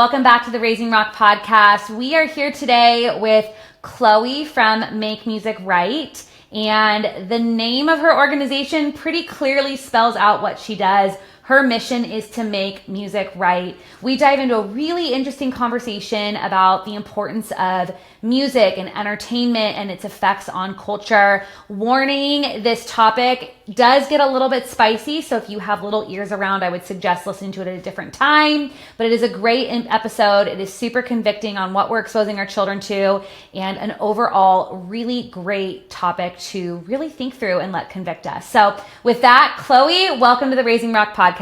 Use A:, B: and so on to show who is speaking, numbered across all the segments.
A: Welcome back to the Raising Rock podcast. We are here today with Chloe from Make Music Right, and the name of her organization pretty clearly spells out what she does. Her mission is to make music right. We dive into a really interesting conversation about the importance of music and entertainment and its effects on culture. Warning, this topic does get a little bit spicy, so if you have little ears around, I would suggest listening to it at a different time. But it is a great episode. It is super convicting on what we're exposing our children to, and an overall really great topic to really think through and let convict us. So with that, Chloe, welcome to the Raising Rock podcast.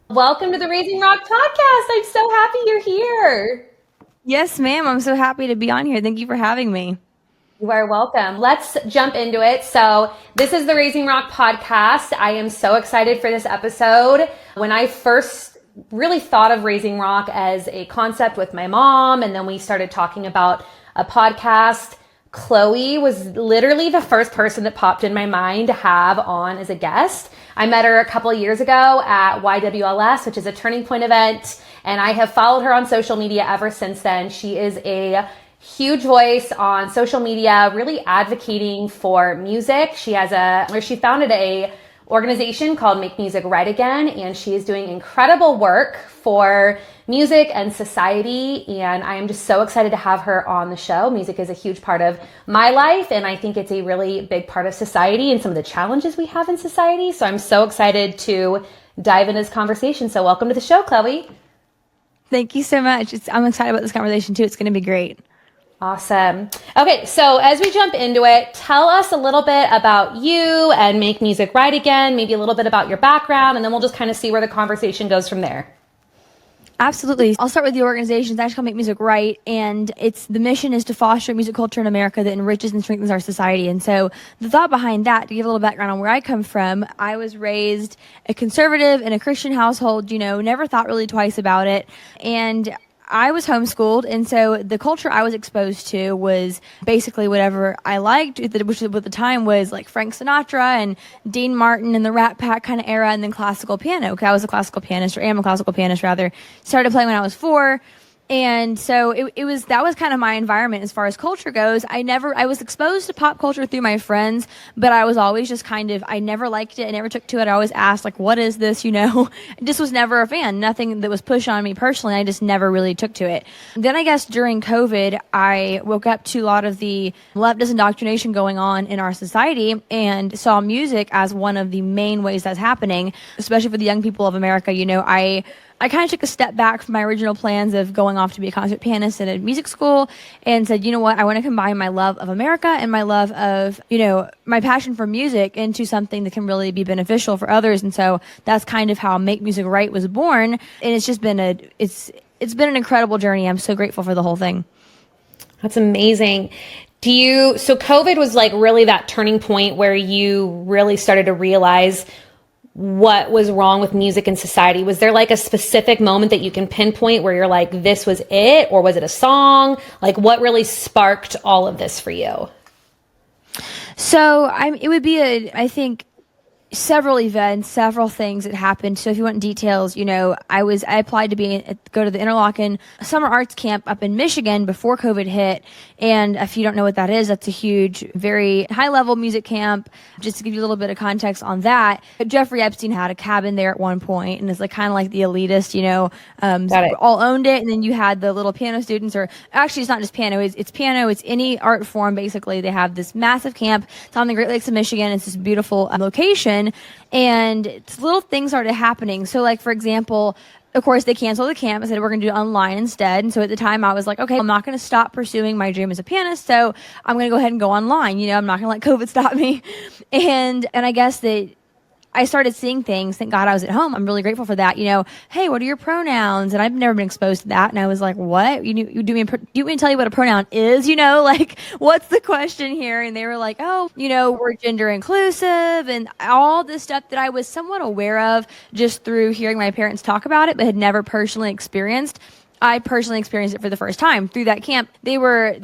A: Welcome to the Raising Rock podcast. I'm so happy you're here.
B: Yes, ma'am. I'm so happy to be on here. Thank you for having me.
A: You are welcome. Let's jump into it. So this is the Raising Rock podcast. I am so excited for this episode. When I first really thought of Raising Rock as a concept with my mom, and then we started talking about a podcast, Chloe was literally the first person that popped in my mind to have on as a guest. I met her a couple of years ago at YWLS, which is a Turning Point event, and I have followed her on social media ever since then. She is a huge voice on social media, really advocating for music. She founded a organization called Make Music Right Again, and she is doing incredible work for music and society, and I am just so excited to have her on the show. Music is a huge part of my life, and I think it's a really big part of society and some of the challenges we have in society, so I'm so excited to dive into this conversation. So welcome to the show, Chloe.
B: Thank you so much. I'm excited about this conversation too. It's going to be great.
A: Awesome. Okay, so as we jump into it, tell us a little bit about you and Make Music Right Again, maybe a little bit about your background, and then we'll just kind of see where the conversation goes from there.
B: Absolutely. I'll start with the organization. It's actually called Make Music Right, and the mission is to foster music culture in America that enriches and strengthens our society. And so the thought behind that, to give a little background on where I come from, I was raised a conservative in a Christian household, never thought really twice about it. And I was homeschooled, and so the culture I was exposed to was basically whatever I liked, which at the time was like Frank Sinatra and Dean Martin and the Rat Pack kind of era, and then classical piano. Okay, I was a classical pianist, or am a classical pianist rather. Started playing when I was 4. And so that was kind of my environment as far as culture goes. I was exposed to pop culture through my friends, but I was always just I never liked it. I never took to it. I always asked, like, what is this? I just was never a fan. Nothing that was pushed on me personally. I just never really took to it. Then I guess during COVID, I woke up to a lot of the leftist indoctrination going on in our society and saw music as one of the main ways that's happening, especially for the young people of America. I kind of took a step back from my original plans of going off to be a concert pianist at a music school and said, you know what, I want to combine my love of America and my love of, my passion for music into something that can really be beneficial for others. And so that's kind of how Make Music Right was born. And it's just been it's been an incredible journey. I'm so grateful for the whole thing.
A: That's amazing. So COVID was like really that turning point where you really started to realize what was wrong with music in society? Was there like a specific moment that you can pinpoint where you're like, this was it? Or was it a song? Like, what really sparked all of this for you?
B: So it would be I think several events, several things that happened. So if you want details, I applied to go to the Interlochen Summer Arts Camp up in Michigan before COVID hit. And if you don't know what that is, that's a huge, very high level music camp. Just to give you a little bit of context on that, Jeffrey Epstein had a cabin there at one point, and it's like kind of like the elitist, all owned it. And then you had the little piano students, or actually it's not just piano, it's piano, it's any art form. Basically, they have this massive camp. It's on the Great Lakes of Michigan. It's this beautiful location. And little things started happening. So like, for example, of course, they canceled the camp and said, we're going to do it online instead. And so at the time I was like, okay, I'm not going to stop pursuing my dream as a pianist. So I'm going to go ahead and go online. I'm not going to let COVID stop me. And I guess that I started seeing things. Thank God I was at home. I'm really grateful for that. Hey, what are your pronouns? And I've never been exposed to that. And I was like, what? Do you want me to tell you what a pronoun is? Like, what's the question here? And they were like, oh, we're gender inclusive and all this stuff that I was somewhat aware of just through hearing my parents talk about it, but had never personally experienced. I personally experienced it for the first time through that camp. They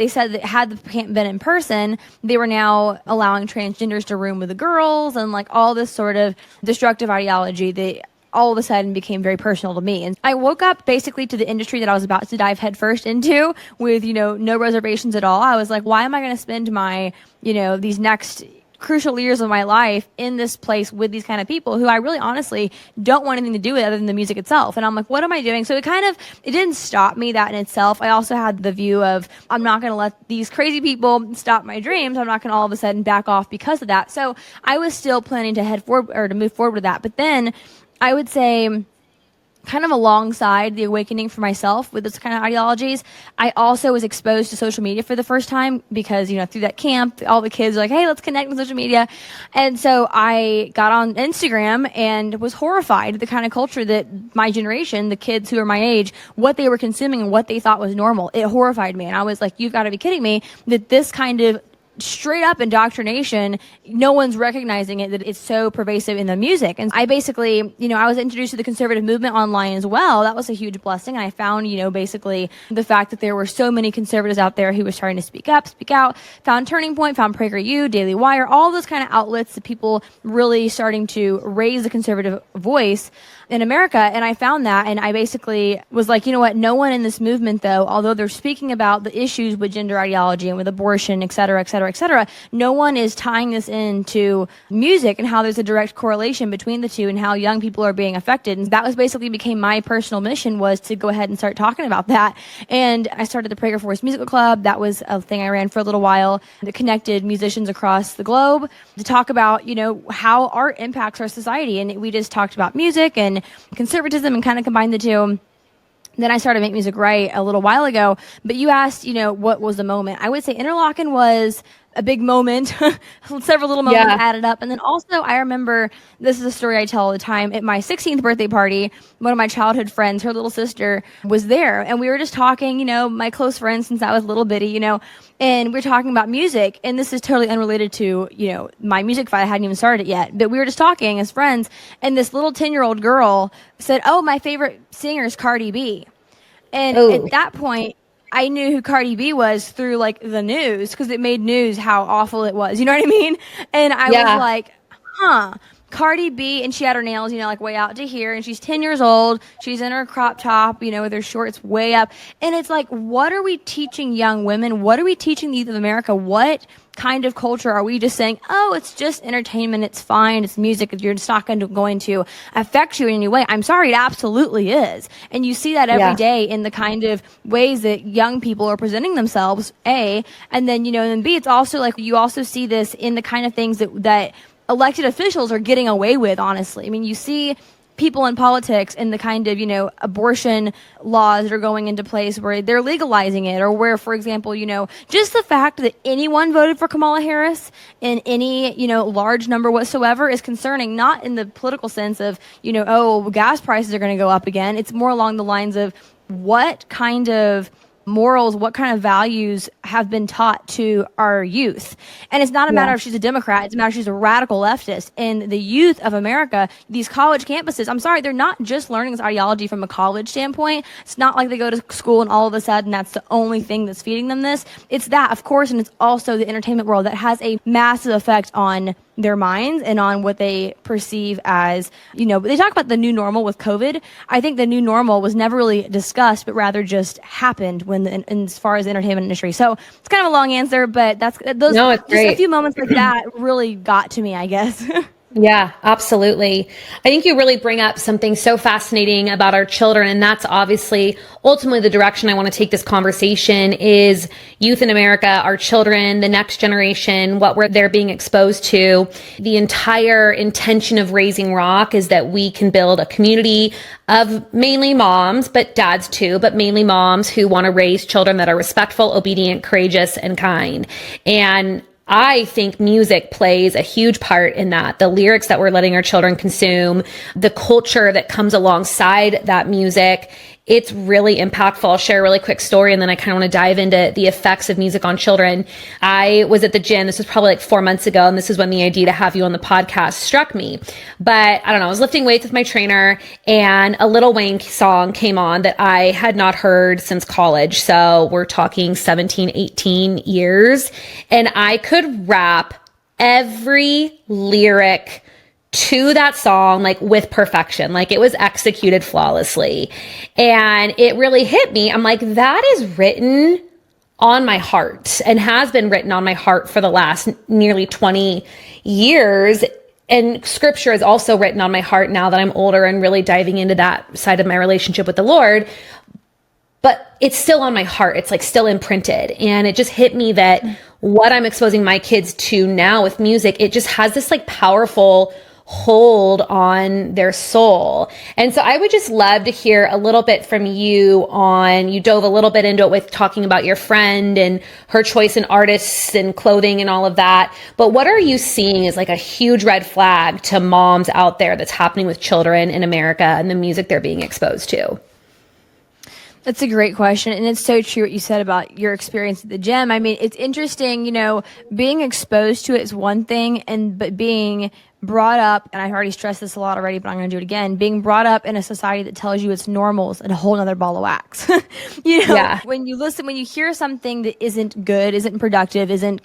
B: said that had the camp been in person, they were now allowing transgenders to room with the girls and like all this sort of destructive ideology that all of a sudden became very personal to me. And I woke up basically to the industry that I was about to dive headfirst into with, no reservations at all. I was like, why am I going to spend my, these next crucial years of my life in this place with these kind of people who I really honestly don't want anything to do with other than the music itself. And I'm like, what am I doing? So it didn't stop me, that in itself. I also had the view of, I'm not going to let these crazy people stop my dreams. I'm not going to all of a sudden back off because of that. So I was still planning to head forward or to move forward with that. But then I would say, kind of alongside the awakening for myself with this kind of ideologies, I also was exposed to social media for the first time because, through that camp, all the kids were like, hey, let's connect with social media. And so I got on Instagram and was horrified at the kind of culture that my generation, the kids who are my age, what they were consuming and what they thought was normal. It horrified me. And I was like, you've got to be kidding me that this kind of straight up indoctrination, no one's recognizing it, that it's so pervasive in the music. And I basically, I was introduced to the conservative movement online as well. That was a huge blessing. And I found, basically the fact that there were so many conservatives out there who were starting to speak up, speak out, found Turning Point, found PragerU, Daily Wire, all those kind of outlets that people really starting to raise the conservative voice in America. And I found that, and I basically was like, you know what, no one in this movement, though, although they're speaking about the issues with gender ideology and with abortion, et cetera, et cetera, et cetera, no one is tying this into music and how there's a direct correlation between the two and how young people are being affected. And that was basically became my personal mission, was to go ahead and start talking about that. And I started the Prager Force Musical Club. That was a thing I ran for a little while that connected musicians across the globe to talk about, how art impacts our society. And we just talked about music and conservatism and kind of combined the two. Then I started Make Music Right a little while ago. But you asked, what was the moment? I would say Interlochen was a big moment. Several little moments added up. And then also I remember, this is a story I tell all the time, at my 16th birthday party, one of my childhood friends, her little sister, was there. And we were just talking, my close friends since I was little bitty, and we were talking about music. And this is totally unrelated to, my music fight. I hadn't even started it yet. But we were just talking as friends. And this little 10-year-old girl said, oh, my favorite singer is Cardi B. And at that point, I knew who Cardi B was through the news, because it made news how awful it was. You know what I mean? And I was like, Cardi B, and she had her nails, way out to here, and she's 10 years old. She's in her crop top, with her shorts way up. And it's like, what are we teaching young women? What are we teaching the youth of America? What kind of culture are we just saying, oh, it's just entertainment, it's fine, it's music, you're just not going to affect you in any way? I'm sorry, it absolutely is. And you see that every day in the kind of ways that young people are presenting themselves, A, and then, and then B, it's also like, you also see this in the kind of things that elected officials are getting away with, honestly. I mean, you see people in politics and the kind of, abortion laws that are going into place where they're legalizing it, or where, for example, just the fact that anyone voted for Kamala Harris in any, large number whatsoever is concerning, not in the political sense of, oh, gas prices are going to go up again. It's more along the lines of what kind of morals, what kind of values have been taught to our youth. And it's not a matter of she's a Democrat, it's a matter of she's a radical leftist. And the youth of America, these college campuses, I'm sorry, they're not just learning this ideology from a college standpoint. It's not like they go to school and all of a sudden that's the only thing that's feeding them this. It's that, of course, and it's also the entertainment world that has a massive effect on their minds and on what they perceive as, they talk about the new normal with COVID. I think the new normal was never really discussed, but rather just happened when as far as the entertainment industry. So it's kind of a long answer, but it's just a few moments like that really got to me, I guess.
A: Yeah, absolutely. I think you really bring up something so fascinating about our children. And that's obviously ultimately the direction I want to take this conversation is youth in America, our children, the next generation, they're being exposed to. The entire intention of Raising Rock is that we can build a community of mainly moms, but dads too, but mainly moms who want to raise children that are respectful, obedient, courageous, and kind. And I think music plays a huge part in that. The lyrics that we're letting our children consume, the culture that comes alongside that music, it's really impactful. I'll share a really quick story and then I kind of want to dive into the effects of music on children. I was at the gym. This was probably 4 months ago. And this is when the idea to have you on the podcast struck me. But I don't know, I was lifting weights with my trainer and a Lil Wayne song came on that I had not heard since college. So we're talking 17, 18 years. And I could rap every lyric to that song, like with perfection, like it was executed flawlessly. And it really hit me. I'm like, that is written on my heart and has been written on my heart for the last nearly 20 years. And scripture is also written on my heart now that I'm older and really diving into that side of my relationship with the Lord. But it's still on my heart. It's like still imprinted. And it just hit me that what I'm exposing my kids to now with music, it just has this like powerful hold on their soul. And so I would just love to hear a little bit from you you dove a little bit into it with talking about your friend and her choice in artists and clothing and all of that. But what are you seeing as like a huge red flag to moms out there that's happening with children in America and the music they're being exposed to?
B: That's a great question. And it's so true what you said about your experience at the gym. I mean, it's interesting, being exposed to it is one thing, but being brought up, and I've already stressed this a lot already, but I'm going to do it again, being brought up in a society that tells you it's normal is a whole nother ball of wax.
A: Yeah.
B: When you hear something that isn't good, isn't productive, isn't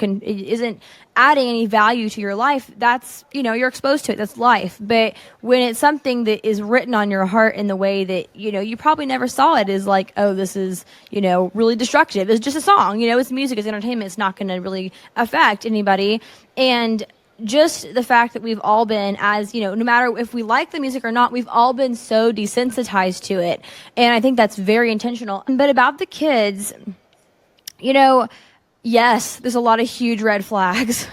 B: adding any value to your life, that's, you're exposed to it. That's life. But when it's something that is written on your heart in the way that, you probably never saw it is like, oh, this is, really destructive. It's just a song, it's music, it's entertainment. It's not going to really affect anybody. And just the fact that we've all been, no matter if we like the music or not, we've all been so desensitized to it. And I think that's very intentional. But about the kids, yes, there's a lot of huge red flags.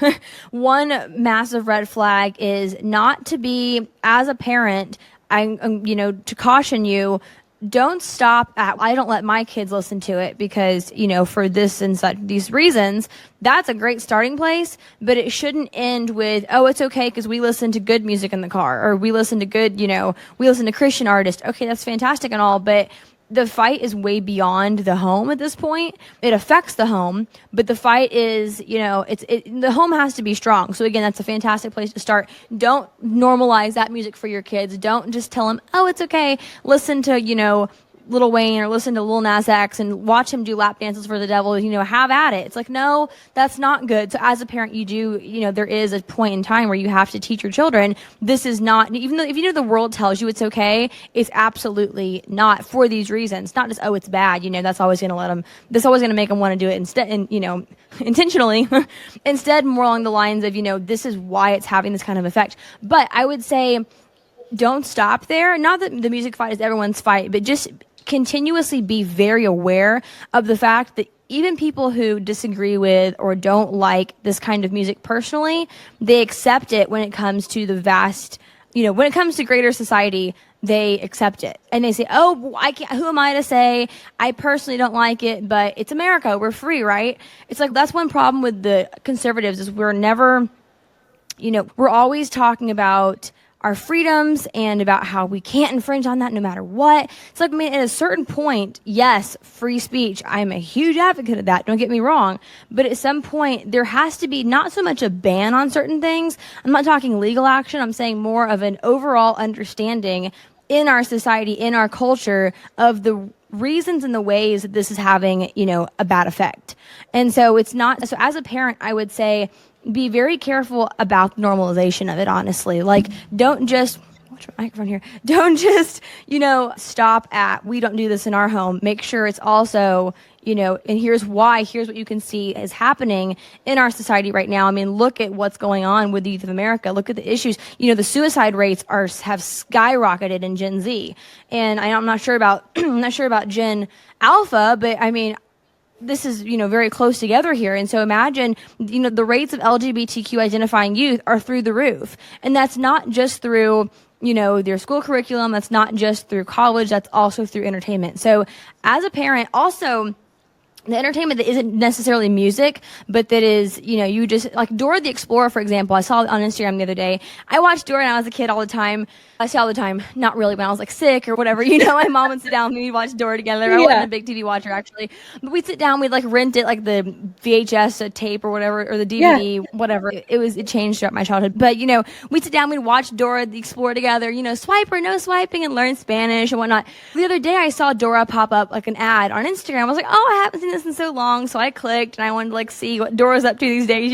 B: One massive red flag is not to be, as a parent, to caution you, don't stop at, I don't let my kids listen to it because, for this and such, these reasons. That's a great starting place, but it shouldn't end with, oh, it's okay because we listen to good music in the car, or we listen to good, we listen to Christian artists. Okay, that's fantastic and all, but the fight is way beyond the home at this point. It affects the home, but the fight is, the home has to be strong. So again, that's a fantastic place to start. Don't normalize that music for your kids. Don't just tell them, oh, it's okay. Listen to, Lil Wayne or listen to Lil Nas X and watch him do lap dances for the devil, have at it. It's like, no, that's not good. So as a parent, there is a point in time where you have to teach your children, this is not, even though, if the world tells you it's okay, it's absolutely not for these reasons. Not just, oh, it's bad, that's always going to make them want to do it instead, and, intentionally. Instead, more along the lines of, this is why it's having this kind of effect. But I would say, don't stop there. Not that the music fight is everyone's fight, but just continuously be very aware of the fact that even people who disagree with or don't like this kind of music personally, they accept it when it comes to the vast, when it comes to greater society, they accept it. And they say, oh, I can't, who am I to say? I personally don't like it, but it's America. We're free, right? It's like, that's one problem with the conservatives is we're never, we're always talking about our freedoms and about how we can't infringe on that no matter what. It's like, at a certain point, yes, free speech. I'm a huge advocate of that. Don't get me wrong. But at some point, there has to be not so much a ban on certain things. I'm not talking legal action. I'm saying more of an overall understanding in our society, in our culture, of the reasons and the ways that this is having, a bad effect. And so it's not, so as a parent, I would say, be very careful about the normalization of it, honestly. Like, don't just, watch my microphone here. Don't just, stop at, we don't do this in our home. Make sure it's also, and here's why, here's what you can see is happening in our society right now. Look at what's going on with the youth of America. Look at the issues. The suicide rates have skyrocketed in Gen Z. And I'm not sure about, Gen Alpha, but this is, very close together here. And so imagine, the rates of LGBTQ identifying youth are through the roof. And that's not just through, their school curriculum. That's not just through college. That's also through entertainment. So as a parent, also, the entertainment that isn't necessarily music, but that is, you just, like Dora the Explorer, for example. I saw it on Instagram the other day. I watched Dora when I was a kid all the time. I say all the time, not really when I was like sick or whatever. My mom would sit down with me, we'd watch Dora together. I wasn't a big TV watcher actually, but we'd sit down, we'd like rent it, like the VHS tape or whatever, or the DVD, whatever. It changed throughout my childhood. But, we'd sit down, we'd watch Dora the Explorer together, swipe or no swiping and learn Spanish and whatnot. The other day I saw Dora pop up like an ad on Instagram. I was like, oh, I haven't seen this in so long. So I clicked and I wanted to like see what Dora's up to these days,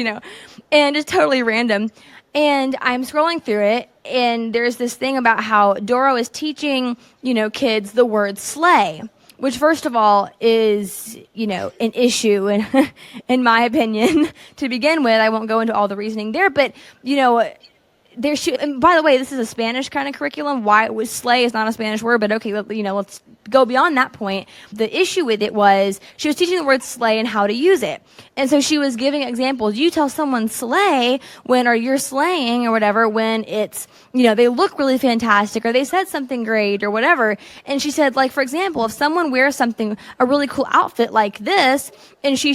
B: and just totally random. And I'm scrolling through it and there's this thing about how Doro is teaching, kids the word slay, which first of all is, an issue in my opinion to begin with. I won't go into all the reasoning there, but, and by the way, this is a Spanish kind of curriculum. Why it was slay is not a Spanish word, but okay, let's go beyond that point. The issue with it was she was teaching the word slay and how to use it. And so she was giving examples. You tell someone slay or you're slaying or whatever when it's, they look really fantastic or they said something great or whatever. And she said, like, for example, if someone wears a really cool outfit like this, and they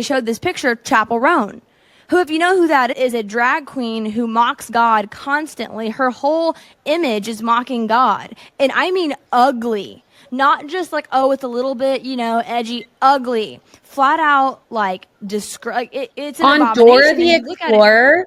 B: showed this picture of Chapel Roan, who, if you know who that is, a drag queen who mocks God constantly. Her whole image is mocking God. And I mean ugly. Not just like, oh, it's a little bit, edgy, ugly. Flat out, like, it's an
A: On
B: abomination.
A: Dora the Explorer?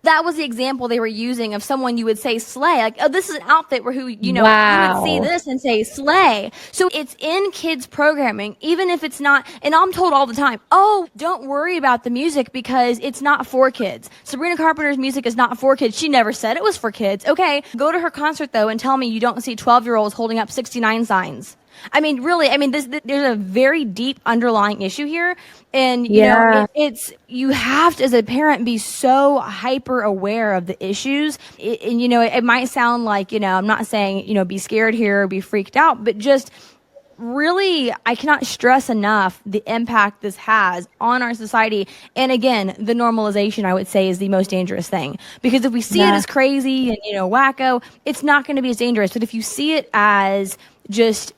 B: That was the example they were using of someone you would say slay. Like, oh, this is an outfit where
A: Wow.
B: you would see this and say slay. So it's in kids programming, even if it's not, and I'm told all the time, oh, don't worry about the music because it's not for kids. Sabrina Carpenter's music is not for kids. She never said it was for kids. Okay, go to her concert though and tell me you don't see 12-year-olds holding up 69 signs. I mean, really, there's a very deep underlying issue here. And, you have to, as a parent, be so hyper aware of the issues. It might sound like, I'm not saying, be scared here or be freaked out, but just really, I cannot stress enough the impact this has on our society. And again, the normalization, I would say, is the most dangerous thing. Because if we see it as crazy and, wacko, it's not going to be as dangerous. But if you see it as just,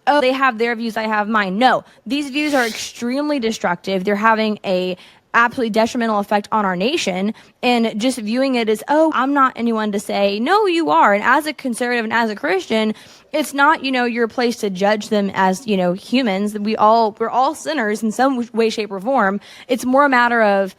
B: oh, they have their views, I have mine. No, these views are extremely destructive. They're having a absolutely detrimental effect on our nation, and just viewing it as, oh, I'm not anyone to say, no, you are. And as a conservative and as a Christian, it's not, your place to judge them as, humans. We're all sinners in some way, shape, or form. It's more a matter of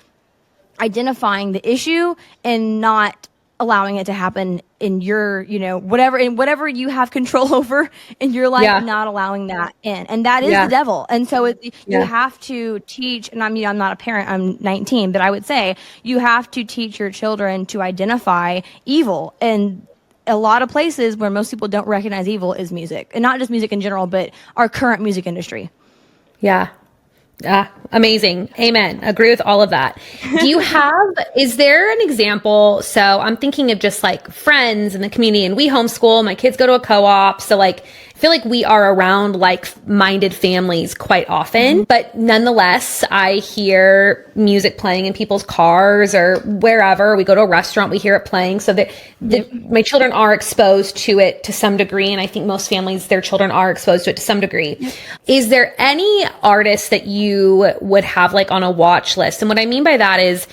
B: identifying the issue and not allowing it to happen in your, whatever you have control over in your life, not allowing that in. And that is the devil. And so you have to teach, and I'm not a parent, I'm 19, but I would say you have to teach your children to identify evil. And a lot of places where most people don't recognize evil is music, and not just music in general, but our current music industry.
A: Yeah. Amazing. Amen. Agree with all of that. Is there an example? So I'm thinking of just like friends in the community, and we homeschool, my kids go to a co-op. So like, I feel like we are around like-minded families quite often, but nonetheless, I hear music playing in people's cars or wherever. We go to a restaurant, we hear it playing. So my children are exposed to it to some degree. And I think most families, their children are exposed to it to some degree. Is there any artist that you would have like on a watch list? And what I mean by that is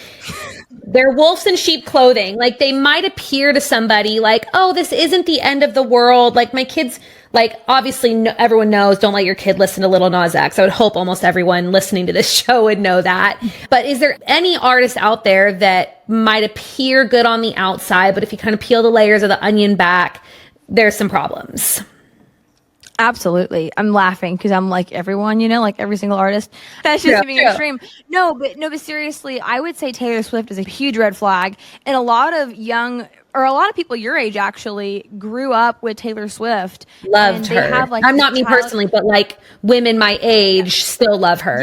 A: they're wolves in sheep clothing. Like they might appear to somebody like, oh, this isn't the end of the world. Like my kids, like obviously everyone knows, don't let your kid listen to Lil Nas X. I would hope almost everyone listening to this show would know that. But is there any artist out there that might appear good on the outside, but if you kind of peel the layers of the onion back, there's some problems?
B: Absolutely. I'm laughing because I'm like everyone, like every single artist. That's just being extreme. No, but seriously, I would say Taylor Swift is a huge red flag. And a lot of people your age actually grew up with Taylor Swift.
A: Loved her. I'm not me personally, but like women my age still love her.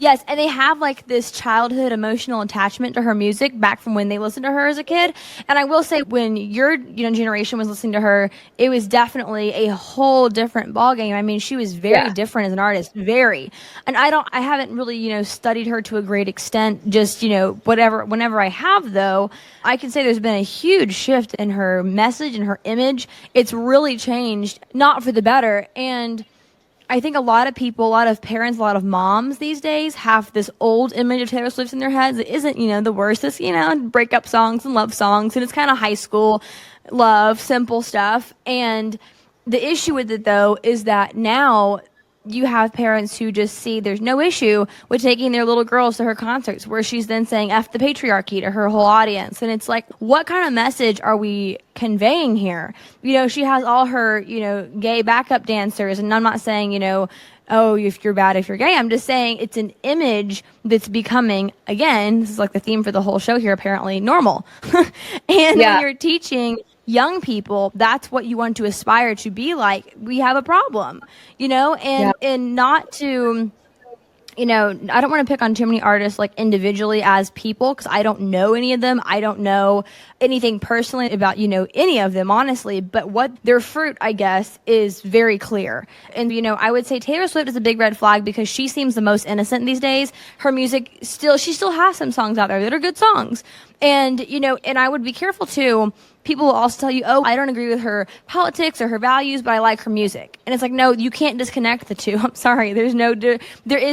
B: Yes, and they have like this childhood emotional attachment to her music back from when they listened to her as a kid. And I will say, when your generation was listening to her, it was definitely a whole different ballgame. I mean, she was very different as an artist, very. And I haven't really studied her to a great extent. Just whenever I have though, I can say there's been a huge shift in her message and her image. It's really changed, not for the better. And I think a lot of people, a lot of parents, a lot of moms these days have this old image of Taylor Swift in their heads. It isn't, the worst. It's, breakup songs and love songs. And it's kind of high school love, simple stuff. And the issue with it, though, is that now you have parents who just see there's no issue with taking their little girls to her concerts, where she's then saying F the patriarchy to her whole audience. And it's like, what kind of message are we conveying here? She has all her, gay backup dancers, and I'm not saying, oh, if you're bad, if you're gay. I'm just saying it's an image that's becoming, again, this is like the theme for the whole show here, apparently, normal. And when you're teaching young people that's what you want to aspire to be like, we have a problem, and not to, I don't want to pick on too many artists like individually as people, because I don't know any of them. I don't know anything personally about, any of them, honestly. But what their fruit, I guess, is very clear. And, I would say Taylor Swift is a big red flag because she seems the most innocent these days. Her music she still has some songs out there that are good songs. And, and I would be careful too. People will also tell you, oh, I don't agree with her politics or her values, but I like her music. And it's like, no, you can't disconnect the two. I'm sorry. There is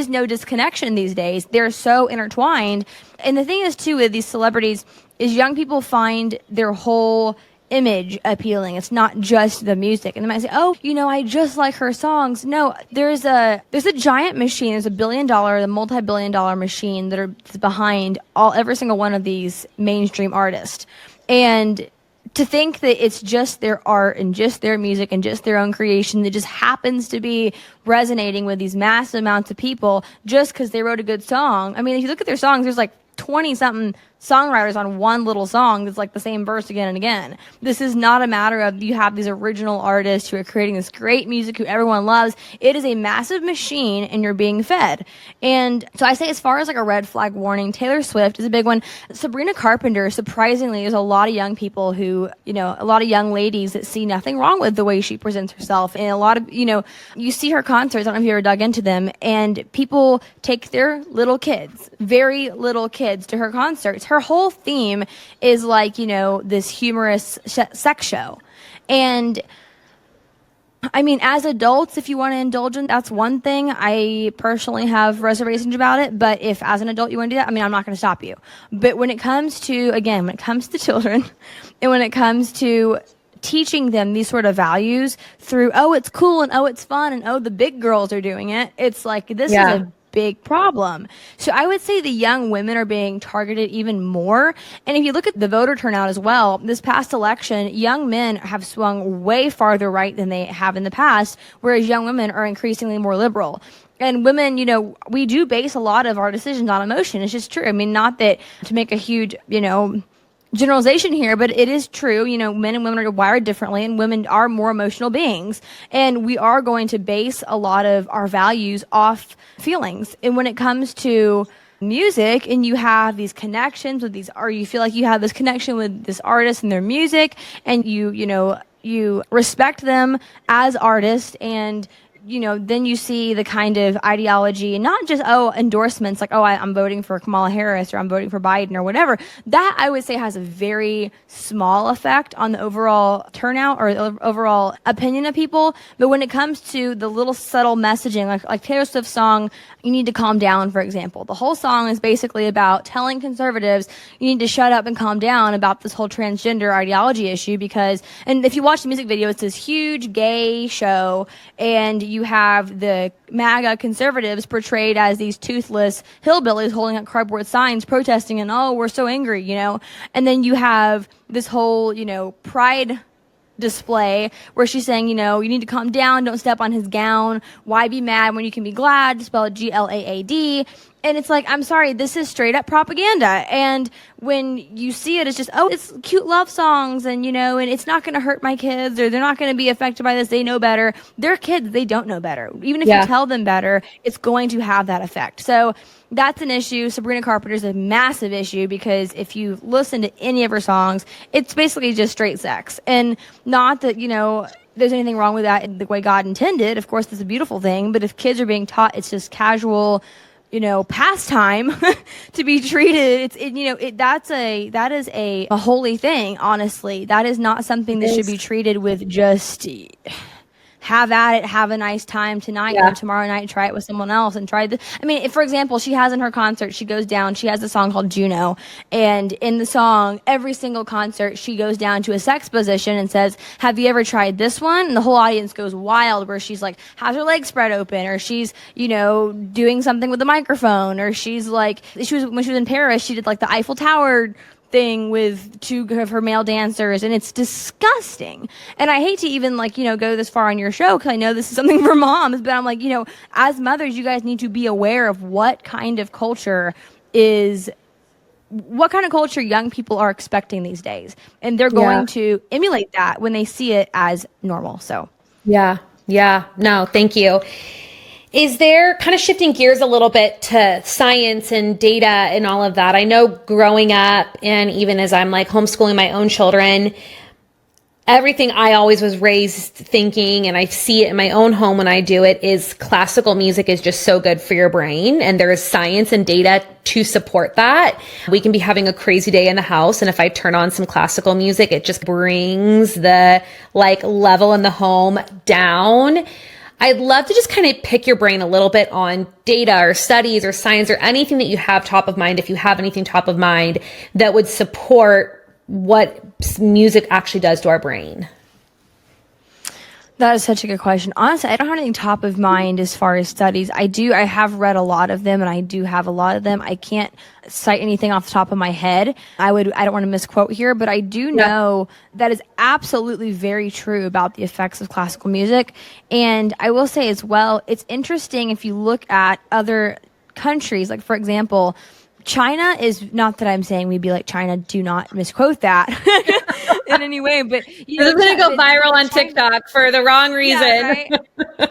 B: no disconnection these days. They're so intertwined. And the thing is too with these celebrities is young people find their whole image appealing. It's not just the music. And they might say, oh, I just like her songs. No, there's a giant machine. There's the multi-billion-dollar machine that are behind every single one of these mainstream artists. And to think that it's just their art and just their music and just their own creation that just happens to be resonating with these massive amounts of people just because they wrote a good song. I mean, if you look at their songs, there's like 20-something songwriters on one little song that's like the same verse again and again. This is not a matter of you have these original artists who are creating this great music who everyone loves. It is a massive machine and you're being fed. And so I say, as far as like a red flag warning, Taylor Swift is a big one. Sabrina Carpenter, surprisingly, there's a lot of young people who, a lot of young ladies that see nothing wrong with the way she presents herself. And a lot of, you see her concerts, I don't know if you ever dug into them, and people take their little kids, very little kids, to her concerts. Her whole theme is like, this humorous sex show. And I mean, as adults, if you want to indulge in, that's one thing. I personally have reservations about it. But if as an adult you want to do that, I mean, I'm not going to stop you. But when it comes to children and when it comes to teaching them these sort of values through, oh, it's cool and oh, it's fun and oh, the big girls are doing it. It's like, this is a big problem. So I would say the young women are being targeted even more. And if you look at the voter turnout as well, this past election, young men have swung way farther right than they have in the past, whereas young women are increasingly more liberal. And women, we do base a lot of our decisions on emotion. It's just true. I mean, not that to make a huge, generalization here, but it is true. Men and women are wired differently, and women are more emotional beings. And we are going to base a lot of our values off feelings. And when it comes to music, and you have these connections with these, or you feel like you have this connection with this artist and their music, and you respect them as artists, and then you see the kind of ideology, not just, endorsements, like, I'm voting for Kamala Harris or I'm voting for Biden or whatever. That, I would say, has a very small effect on the overall turnout or the overall opinion of people. But when it comes to the little subtle messaging, like Taylor Swift's song, You Need to Calm Down, for example. The whole song is basically about telling conservatives, you need to shut up and calm down about this whole transgender ideology issue and if you watch the music video, it's this huge gay show, and you have the MAGA conservatives portrayed as these toothless hillbillies holding up cardboard signs protesting and, oh, we're so angry, And then you have this whole, pride display where she's saying, you need to calm down, don't step on his gown, why be mad when you can be glad, spell it GLAAD. And it's like, I'm sorry, this is straight up propaganda. And when you see it, it's just, oh, it's cute love songs and, and it's not going to hurt my kids, or they're not going to be affected by this. They know better. They're kids. They don't know better. Even if you tell them better, it's going to have that effect. So that's an issue. Sabrina Carpenter is a massive issue because if you listen to any of her songs, it's basically just straight sex. And not that, there's anything wrong with that in the way God intended. Of course, it's a beautiful thing. But if kids are being taught it's just casual, pastime to be treated, that is a holy thing. Honestly, that is not something that should be treated with just have at it, have a nice time tonight, or tomorrow night try it with someone else and try the. I mean, if, for example, she has in her concert, she goes down, she has a song called Juno, and in the song, every single concert, she goes down to a sex position and says, have you ever tried this one? And the whole audience goes wild, where she's like, has her legs spread open, or she's, doing something with the microphone, or she's like, when she was in Paris, she did like the Eiffel Tower thing with two of her male dancers, and it's disgusting. And I hate to even go this far on your show, because I know this is something for moms, but I'm like, as mothers, you guys need to be aware of what kind of culture young people are expecting these days, and they're going to emulate that when they see it as normal. So
A: no, thank you. Is there, kind of shifting gears a little bit to science and data and all of that? I know growing up, and even as I'm like homeschooling my own children, everything I always was raised thinking, and I see it in my own home when I do it, is classical music is just so good for your brain. And there is science and data to support that. We can be having a crazy day in the house, and if I turn on some classical music, it just brings the level in the home down. I'd love to just kind of pick your brain a little bit on data or studies or science or anything that you have top of mind, if you have anything top of mind that would support what music actually does to our brain.
B: That is such a good question. Honestly, I don't have anything top of mind as far as studies. I have read a lot of them, and I do have a lot of them. I can't cite anything off the top of my head. I don't want to misquote here, but I do know that is absolutely very true about the effects of classical music. And I will say as well, it's interesting if you look at other countries, like for example, China is, not that I'm saying we'd be like China, do not misquote that in any way, but
A: this is going to go viral on
B: China,
A: TikTok for the wrong reason.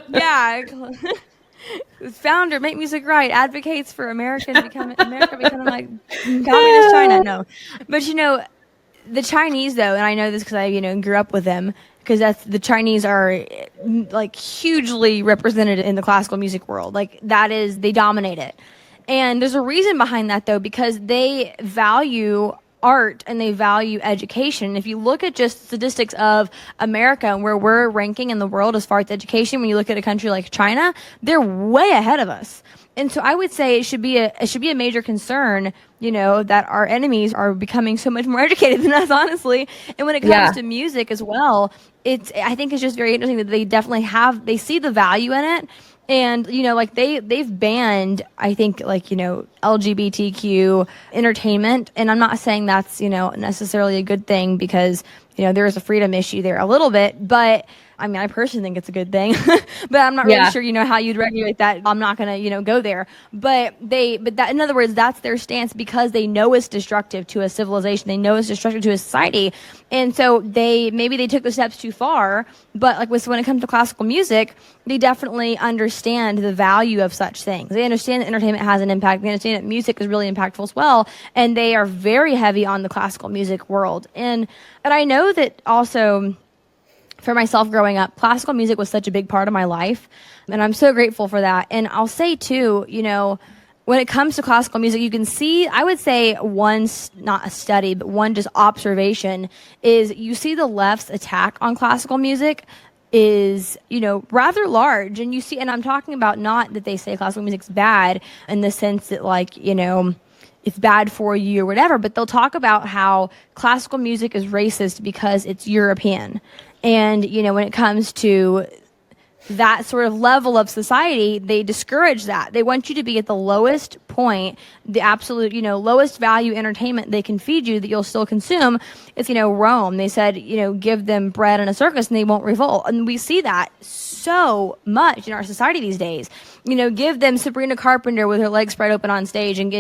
B: Yeah, right? Founder, make music right, advocates for America becoming like communist China. No, but the Chinese though, and I know this because I grew up with them, because the Chinese are hugely represented in the classical music world. They dominate it. And there's a reason behind that, though, because they value art and they value education. If you look at just statistics of America and where we're ranking in the world as far as education, when you look at a country like China, they're way ahead of us. And so I would say it should be a major concern, that our enemies are becoming so much more educated than us, honestly. And when it comes to music as well, I think it's just very interesting that they definitely they see the value in it. And, they've banned, I think, LGBTQ entertainment. And I'm not saying that's, necessarily a good thing, because, there is a freedom issue there a little bit. But I mean, I personally think it's a good thing, but I'm not really sure, how you'd regulate that. I'm not going to, go there. But that, in other words, that's their stance, because they know it's destructive to a civilization. They know it's destructive to a society. And so maybe they took the steps too far, but when it comes to classical music, they definitely understand the value of such things. They understand that entertainment has an impact. They understand that music is really impactful as well. And they are very heavy on the classical music world. And I know that also, for myself growing up, classical music was such a big part of my life, and I'm so grateful for that. And I'll say too, when it comes to classical music, you can see, I would say not a study, but one just observation is, you see the left's attack on classical music is, rather large. And you see, and I'm talking about not that they say classical music's bad in the sense that it's bad for you or whatever, but they'll talk about how classical music is racist because it's European. And, when it comes to that sort of level of society, they discourage that. They want you to be at the lowest point, the absolute, lowest value entertainment they can feed you that you'll still consume. It's, Rome. They said, give them bread and a circus and they won't revolt. And we see that so much in our society these days. Give them Sabrina Carpenter with her legs spread open on stage, and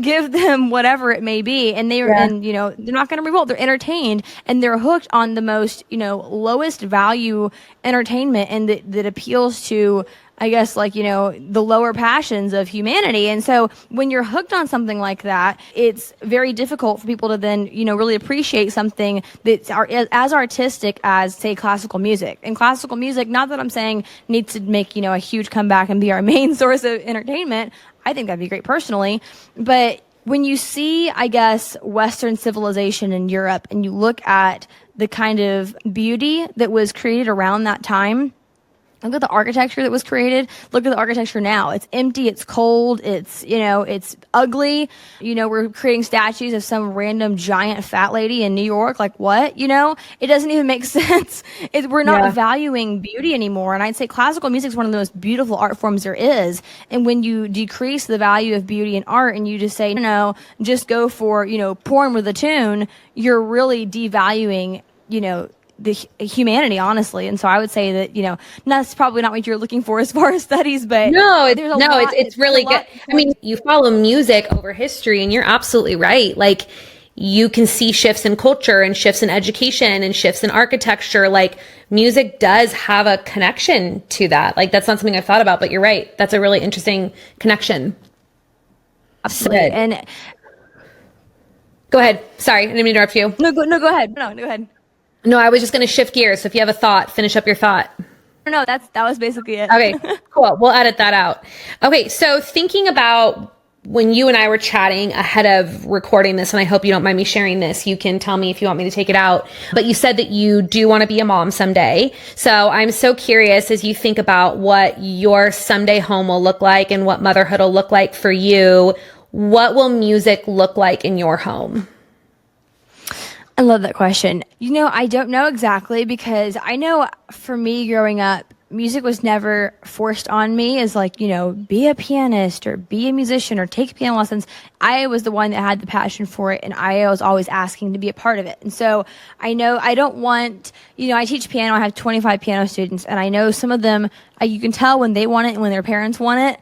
B: give them whatever it may be. And they're not going to revolt. They're entertained, and they're hooked on the most, lowest value entertainment, and that appeals to, I guess, the lower passions of humanity. And so when you're hooked on something like that, it's very difficult for people to then, really appreciate something that's as artistic as, say, classical music. And classical music, not that I'm saying needs to make, a huge comeback and be our main source of entertainment. I think that'd be great personally. But when you see, I guess, Western civilization in Europe, and you look at the kind of beauty that was created around that time, Look at the architecture that was created. Look at the architecture now. It's empty. It's cold. It's, it's ugly. We're creating statues of some random giant fat lady in New York. Like what? It doesn't even make sense. We're not valuing beauty anymore. And I'd say classical music is one of the most beautiful art forms there is. And when you decrease the value of beauty in art and you just say, no, just go for, porn with a tune, you're really devaluing, the humanity, honestly. And so I would say that, that's probably not what you're looking for as far as studies, but
A: it's really good. I mean, you follow music over history and you're absolutely right. Like you can see shifts in culture and shifts in education and shifts in architecture. Like music does have a connection to that. Like that's not something I've thought about, but you're right. That's a really interesting connection.
B: Absolutely. And
A: go ahead. Sorry, I didn't mean to interrupt you.
B: No, go ahead. No, go ahead.
A: No, I was just going to shift gears. So if you have a thought, finish up your thought.
B: No, that was basically it.
A: Okay, cool. We'll edit that out. Okay, so thinking about when you and I were chatting ahead of recording this, and I hope you don't mind me sharing this, you can tell me if you want me to take it out, but you said that you do want to be a mom someday. So I'm so curious as you think about what your someday home will look like and what motherhood will look like for you, what will music look like in your home?
B: I love that question. I don't know exactly because I know for me growing up, music was never forced on me as like, be a pianist or be a musician or take piano lessons. I was the one that had the passion for it and I was always asking to be a part of it. And so I know I don't want, I teach piano. I have 25 piano students and I know some of them, you can tell when they want it and when their parents want it.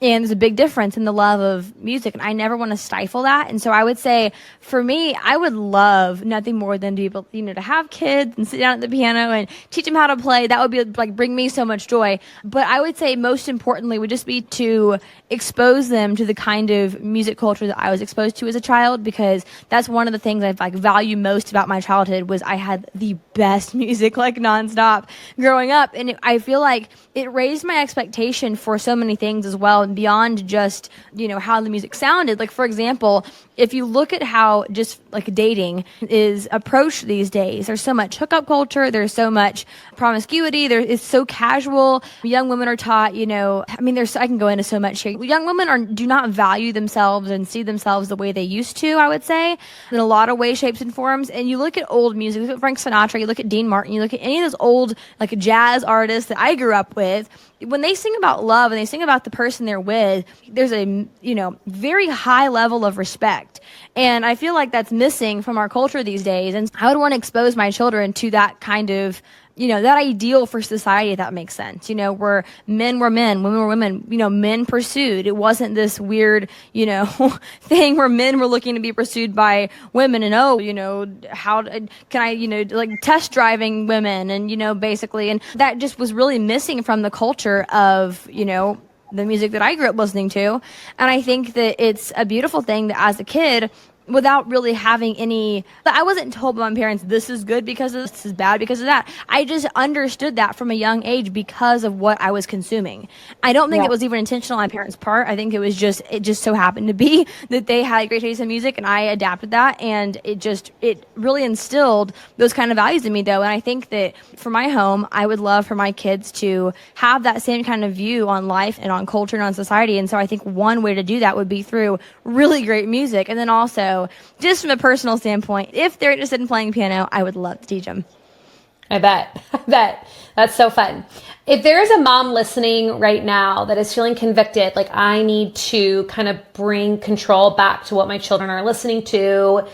B: And there's a big difference in the love of music. And I never want to stifle that. And so I would say for me, I would love nothing more than to be able, to have kids and sit down at the piano and teach them how to play. That would be like bring me so much joy. But I would say most importantly would just be to expose them to the kind of music culture that I was exposed to as a child, because that's one of the things I value most about my childhood was I had the best music like nonstop growing up. And I feel like it raised my expectation for so many things as well. Beyond just, how the music sounded. Like, for example, if you look at how just like dating is approached these days, there's so much hookup culture, there's so much promiscuity, it's so casual. Young women are taught, I can go into so much here. Young women do not value themselves and see themselves the way they used to, I would say, in a lot of ways, shapes, and forms. And you look at old music, you look at Frank Sinatra, you look at Dean Martin, you look at any of those old like jazz artists that I grew up with. When they sing about love and they sing about the person they're with, there's a, very high level of respect. And I feel like that's missing from our culture these days. And I would want to expose my children to that kind of, that ideal for society, if that makes sense. Where men were men, women were women, men pursued. It wasn't this weird, thing where men were looking to be pursued by women and, how can I, like test driving women and, basically. And that just was really missing from the culture of, the music that I grew up listening to. And I think that it's a beautiful thing that as a kid, without really having I wasn't told by my parents, this is good because of this is bad because of that. I just understood that from a young age because of what I was consuming. I don't think it was even intentional on my parents' part. I think it just so happened to be that they had great taste in music and I adapted that. And it really instilled those kind of values in me though. And I think that for my home, I would love for my kids to have that same kind of view on life and on culture and on society. And so I think one way to do that would be through really great music. And then also, just from a personal standpoint, if they're interested in playing piano, I would love to teach them.
A: I bet. That's so fun. If there is a mom listening right now that is feeling convicted, like I need to kind of bring control back to what my children are listening to,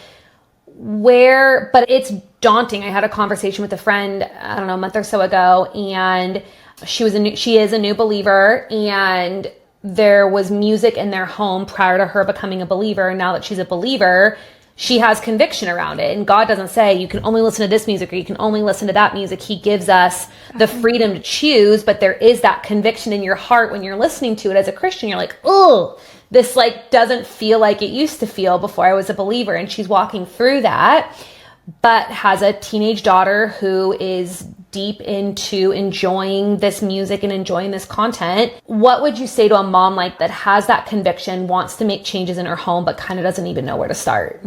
A: but it's daunting. I had a conversation with a friend, I don't know, a month or so ago, and she is a new believer, and there was music in their home prior to her becoming a believer. And now that she's a believer, she has conviction around it. And God doesn't say you can only listen to this music or you can only listen to that music. He gives us the freedom to choose, but there is that conviction in your heart when you're listening to it as a Christian. You're like, oh, this like doesn't feel like it used to feel before I was a believer. And she's walking through that, but has a teenage daughter who is deep into enjoying this music and enjoying this content. What would you say to a mom like that has that conviction, wants to make changes in her home, but kind of doesn't even know where to start?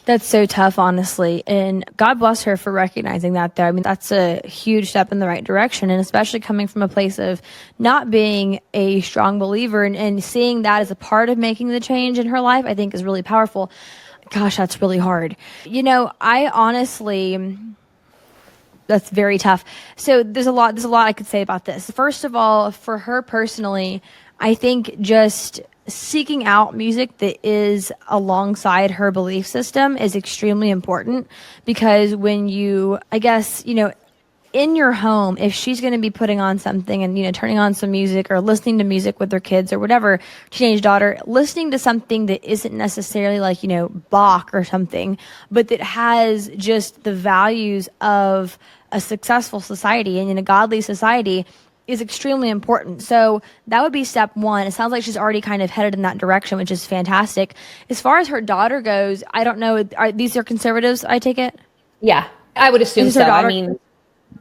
B: That's so tough, honestly. And God bless her for recognizing that, though. I mean, that's a huge step in the right direction. And especially coming from a place of not being a strong believer and seeing that as a part of making the change in her life, I think is really powerful. Gosh, that's really hard. I honestly, that's very tough. So there's a lot I could say about this. First of all, for her personally, I think just seeking out music that is alongside her belief system is extremely important, because when I guess, in your home, if she's going to be putting on something and, turning on some music or listening to music with their kids or whatever, teenage daughter, listening to something that isn't necessarily like, Bach or something, but that has just the values of a successful society and in a godly society is extremely important. So that would be step one. It sounds like she's already kind of headed in that direction, which is fantastic. As far as her daughter goes, I don't know. These are conservatives, I take it?
A: Yeah, I would assume
B: Is her
A: so. I
B: daughter-
A: mean,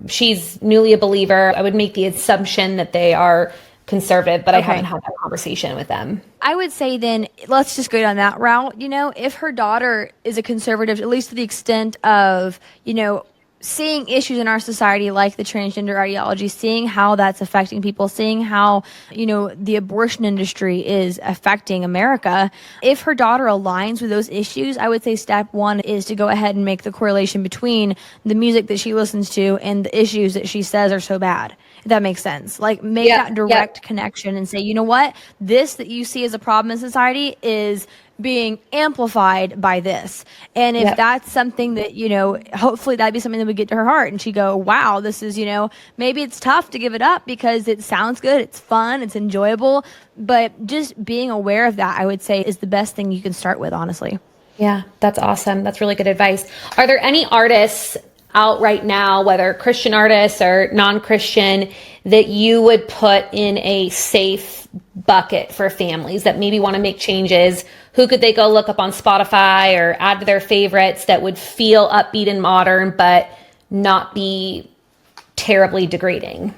A: she's newly a believer. I would make the assumption that they are conservative, but I haven't had that conversation with them.
B: I would say then let's just go down that route. If her daughter is a conservative, at least to the extent of, seeing issues in our society like the transgender ideology, seeing how that's affecting people, seeing how, the abortion industry is affecting America. If her daughter aligns with those issues, I would say step one is to go ahead and make the correlation between the music that she listens to and the issues that she says are so bad. If that makes sense. Like make that direct connection and say, you know what? This that you see as a problem in society is being amplified by this. And if that's something that, hopefully that'd be something that would get to her heart and she'd go, wow, this is, maybe it's tough to give it up because it sounds good. It's fun. It's enjoyable. But just being aware of that, I would say, is the best thing you can start with, honestly.
A: Yeah, that's awesome. That's really good advice. Are there any artists out right now, whether Christian artists or non-Christian, that you would put in a safe bucket for families that maybe want to make changes? Who could they go look up on Spotify or add to their favorites that would feel upbeat and modern, but not be terribly degrading?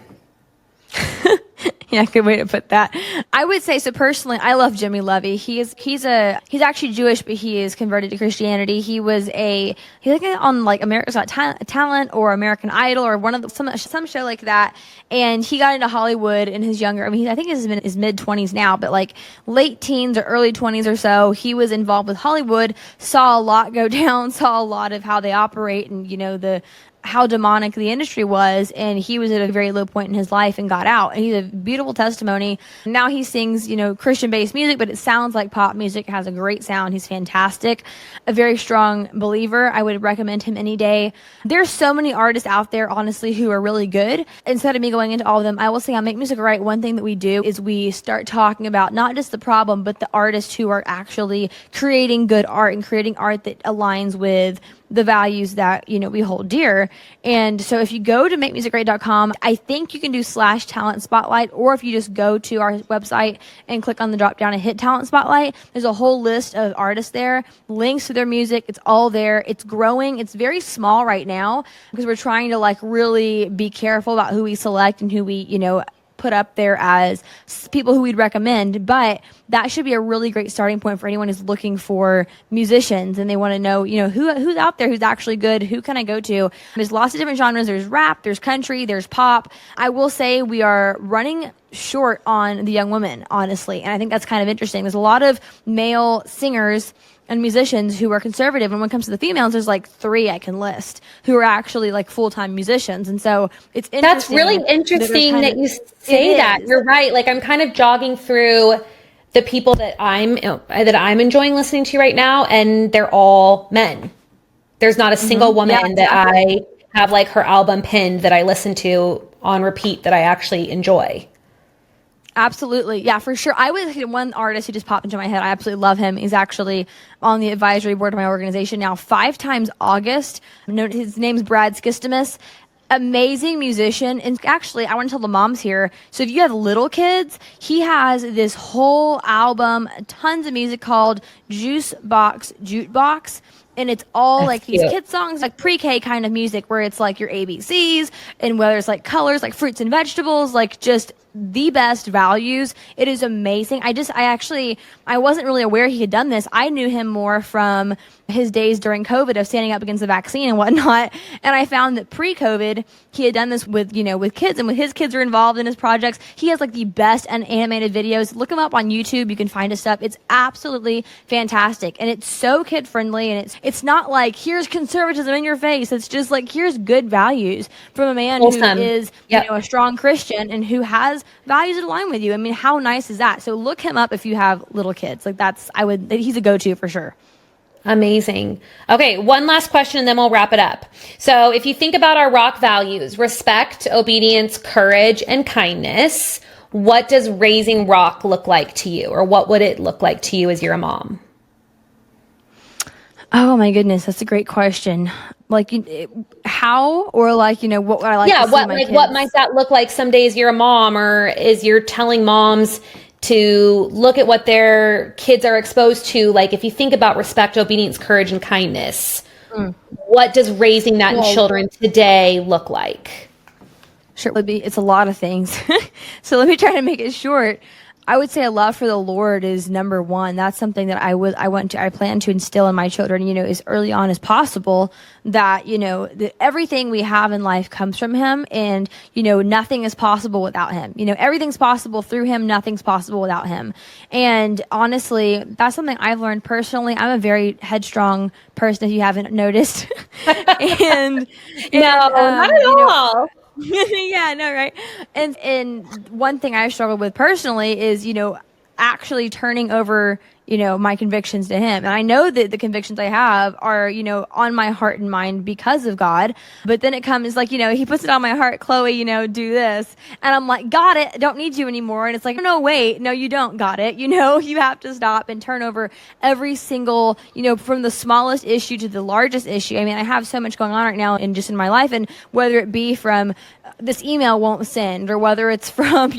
B: Yeah, good way to put that. I would say, so personally, I love Jimmy Levy. He's actually Jewish, but he is converted to Christianity. He's like on like America's Got Talent or American Idol or one of some show like that. And he got into Hollywood in his younger, I think he's in his mid 20s now, but like late teens or early 20s or so, he was involved with Hollywood, saw a lot go down, saw a lot of how they operate and, how demonic the industry was, and he was at a very low point in his life and got out. And he's a beautiful testimony. Now he sings, Christian-based music, but it sounds like pop music. Has a great sound. He's fantastic. A very strong believer. I would recommend him any day. There's so many artists out there, honestly, who are really good. Instead of me going into all of them, I will say on Make Music Right, one thing that we do is we start talking about not just the problem, but the artists who are actually creating good art and creating art that aligns with the values that, we hold dear. And so if you go to makemusicgreat.com, I think you can do /talent spotlight, or if you just go to our website and click on the drop down and hit talent spotlight, there's a whole list of artists there, links to their music. It's all there. It's growing. It's very small right now because we're trying to like really be careful about who we select and who we, put up there as people who we'd recommend, but that should be a really great starting point for anyone who's looking for musicians and they want to know, who's out there, who's actually good, who can I go to? There's lots of different genres. There's rap, there's country, there's pop. I will say we are running short on the young women, honestly, and I think that's kind of interesting. There's a lot of male singers and musicians who are conservative, and when it comes to the females, there's like 3 I can list who are actually like full-time musicians. And so it's interesting.
A: That's really interesting that you say that. You're right. Like I'm kind of jogging through the people that I'm enjoying listening to right now, and they're all men. There's not a single woman that I have like her album pinned that I listen to on repeat that I actually enjoy.
B: Absolutely. Yeah, for sure. I was one artist who just popped into my head. I absolutely love him. He's actually on the advisory board of my organization now 5 times August. His name's Brad Skistimus. Amazing musician. And actually, I want to tell the moms here. So if you have little kids, he has this whole album, tons of music called Juice Box Jukebox. And it's all
A: That's
B: like these
A: cute.
B: kid songs, like pre-K kind of music where it's like your ABCs and whether it's like colors, like fruits and vegetables, like just the best values. It is amazing. I wasn't really aware he had done this. I knew him more from his days during COVID of standing up against the vaccine and whatnot. And I found that pre-COVID, he had done this with, with kids, and when his kids are involved in his projects, he has like the best and animated videos. Look him up on YouTube. You can find his stuff. It's absolutely fantastic. And it's so kid friendly. And it's not like, here's conservatism in your face. It's just like, here's good values from a man
A: Wholesome.
B: who is,
A: Yep.
B: a strong Christian and who has values that align with you. I mean, how nice is that? So look him up if you have little kids. Like he's a go-to for sure.
A: Amazing. Okay, one last question and then we'll wrap it up. So if you think about our rock values, respect, obedience, courage, and kindness, what does raising rock look like to you? Or what would it look like to you as you're a mom?
B: Oh my goodness, that's a great question. Like how, or like, what would I like to see my kids?
A: What might that look like some days you're a mom, or is you're telling moms to look at what their kids are exposed to? Like if you think about respect, obedience, courage, and kindness, what does raising that in children today look like?
B: Sure, it's a lot of things. So let me try to make it short. I would say a love for the Lord is number one. That's something that I plan to instill in my children, as early on as possible, that, everything we have in life comes from him, and, nothing is possible without him. Everything's possible through him. Nothing's possible without him. And honestly, that's something I've learned personally. I'm a very headstrong person, if you haven't noticed. and
A: Not at all.
B: Yeah, no, right. And one thing I struggled with personally is, actually turning over, my convictions to him. And I know that the convictions I have are, on my heart and mind because of God. But then it comes like, he puts it on my heart, Chloe, do this. And I'm like, got it. I don't need you anymore. And it's like, no, wait, no, you don't got it. You have to stop and turn over every single, from the smallest issue to the largest issue. I mean, I have so much going on right now and just in my life. And whether it be from this email won't send, or whether it's from,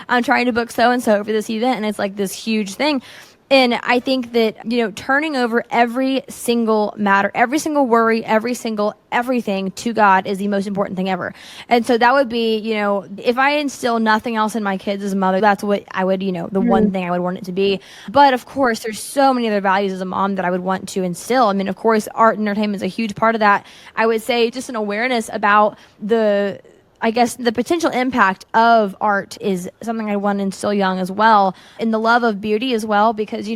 B: I'm trying to book so-and-so for this event, and it's like this huge thing. And I think that, turning over every single matter, every single worry, every single everything to God is the most important thing ever. And so that would be, if I instill nothing else in my kids as a mother, that's what I would, the one thing I would want it to be. But of course, there's so many other values as a mom that I would want to instill. I mean, of course, art and entertainment is a huge part of that. I would say just an awareness about the potential impact of art is something I want to instill young as well, and the love of beauty as well, because,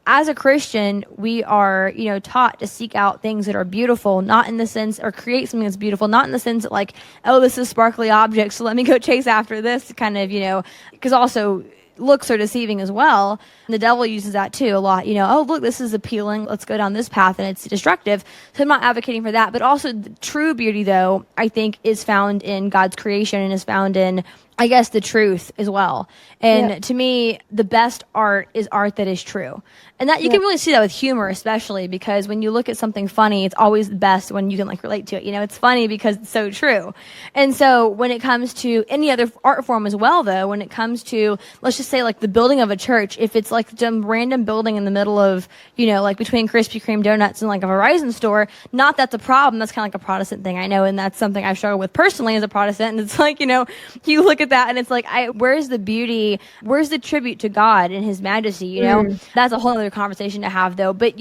B: as a Christian, we are, taught to seek out things that are beautiful, not in the sense, or create something that's beautiful, not in the sense that like, oh, this is sparkly object, so let me go chase after this kind of, because also looks are deceiving as well. And the devil uses that too a lot. Oh, look, this is appealing. Let's go down this path, and it's destructive. So I'm not advocating for that. But also the true beauty, though, I think is found in God's creation and is found in, the truth as well. And to me, the best art is art that is true. And that you can really see that with humor, especially because when you look at something funny, it's always the best when you can relate to it. It's funny because it's so true. And so when it comes to any other art form as well, though, when it comes to, let's just say the building of a church, if it's some random building in the middle of, between Krispy Kreme donuts and a Verizon store, not that's a problem. That's kind of like a Protestant thing, I know. And that's something I've struggled with personally as a Protestant. And it's you look at that and it's where's the beauty? Where's the tribute to God and his majesty? That's a whole other conversation to have, though. But,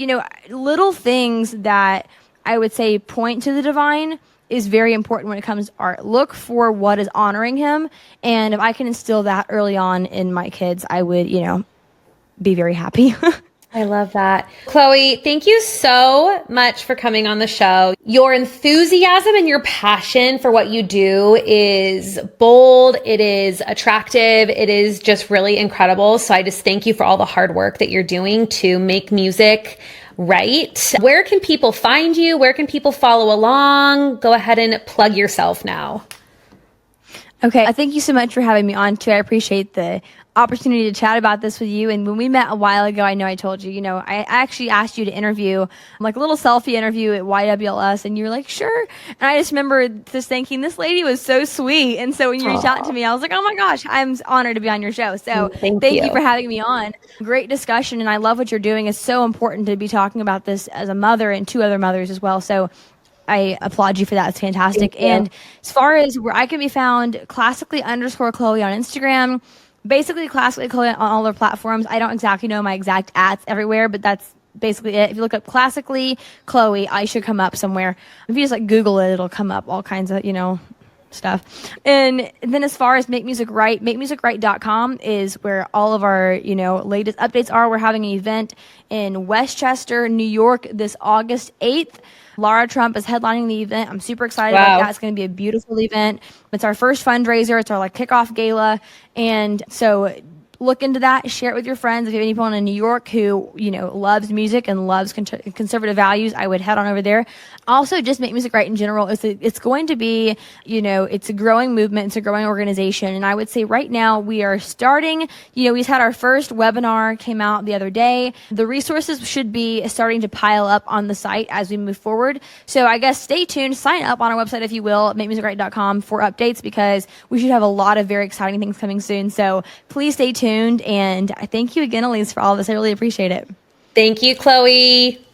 B: little things that I would say point to the divine is very important when it comes to art. Look for what is honoring him. And if I can instill that early on in my kids, I would, be very happy.
A: I love that. Chloe, thank you so much for coming on the show. Your enthusiasm and your passion for what you do is bold. It is attractive. It is just really incredible. So I just thank you for all the hard work that you're doing to make music right. Where can people find you? Where can people follow along? Go ahead and plug yourself now.
B: Okay. Thank you so much for having me on too. I appreciate the opportunity to chat about this with you. And when we met a while ago, I know I told you, I actually asked you to interview, like a little selfie interview at YWLS, and you were like, sure. And I just remember just thinking, this lady was so sweet. And so when you reached out to me, I was like, oh my gosh, I'm honored to be on your show. So thank you for having me on. Great discussion. And I love what you're doing. It's so important to be talking about this as a mother and two other mothers as well. So I applaud you for that. It's fantastic. And as far as where I can be found, classically_Chloe on Instagram, basically classically Chloe on all their platforms. I don't exactly know my exact ads everywhere, but that's basically it. If you look up classically Chloe, I should come up somewhere. If you just like Google it, it'll come up all kinds of, stuff. And then as far as Make Music Right, makemusicright.com is where all of our, latest updates are. We're having an event in Westchester, New York this August 8th. Lara Trump is headlining the event. I'm super excited about that. It's going to be a beautiful event. It's our first fundraiser. It's our kickoff gala. And so look into that, share it with your friends. If you have anyone in New York who, loves music and loves conservative values, I would head on over there. Also, just Make Music Right in general. It's going to be, it's a growing movement. It's a growing organization. And I would say right now we are starting, we just had our first webinar came out the other day. The resources should be starting to pile up on the site as we move forward. So I guess stay tuned, sign up on our website, if you will, makemusicright.com for updates, because we should have a lot of very exciting things coming soon. So please stay tuned. And I thank you again, Elise, for all of this. I really appreciate it.
A: Thank you, Chloe.